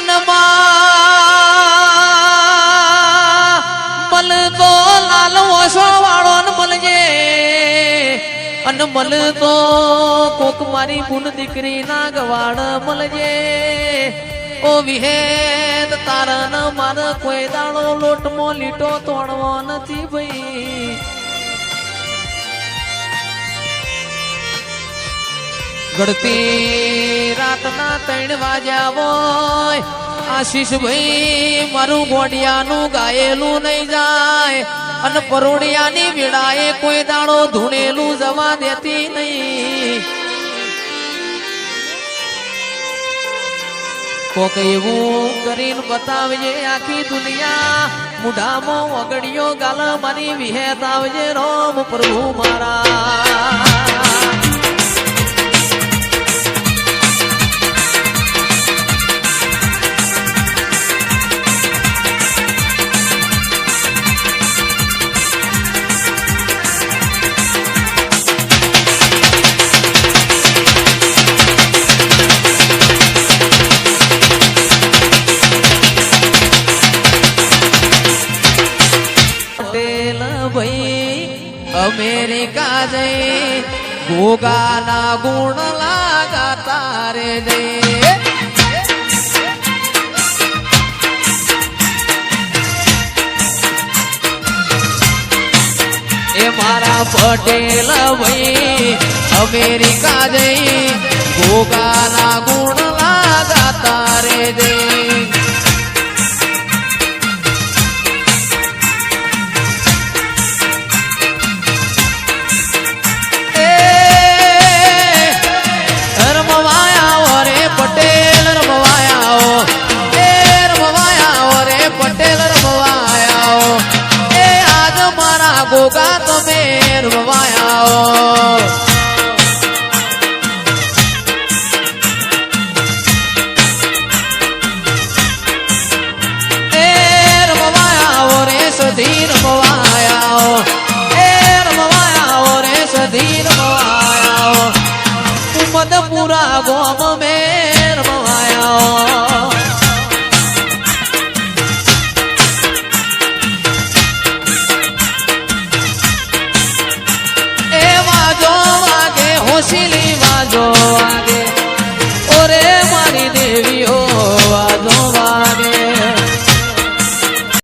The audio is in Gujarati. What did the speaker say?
અનમાં મલ તો લાલ ઓછો વાળો ને મળજે અને મલ તો કોક મારી બુન દીકરી ના ગવાડ મળજે ઓ વિહેદ તારન માર કોઈ દાડો લોટમો લીટો તોડવો નથી ભાઈ ગળતી રાતના 3 વાગ્યા હોય આશીષ ભાઈ મારું ગોડિયાનું ગાયેલું નહીં જાય અને પરોડિયાની વેળાએ કોઈ દાડો ધૂણેલું જવા દેતી નહીં કોક એવું કરીને બતાવજે આખી દુનિયા મુઢામાં વગડિયો ગાલ મારી વિહેત આવજે રોમ પ્રભુ મારા અમેરિકા જઈ ગોગાના ગુણ લાગાતા રે જઈ એ મારા પટેલ ભાઈ અમેરિકા જઈ ગોગાના ગુણ લાગાતા રે જઈ ગોગા તમે રવાયા એ રવાયા રે સધી રવાયા એ રવાયા રે સધી રવાયા ઉમદપુરા ગોમ મે રવાયા હોશી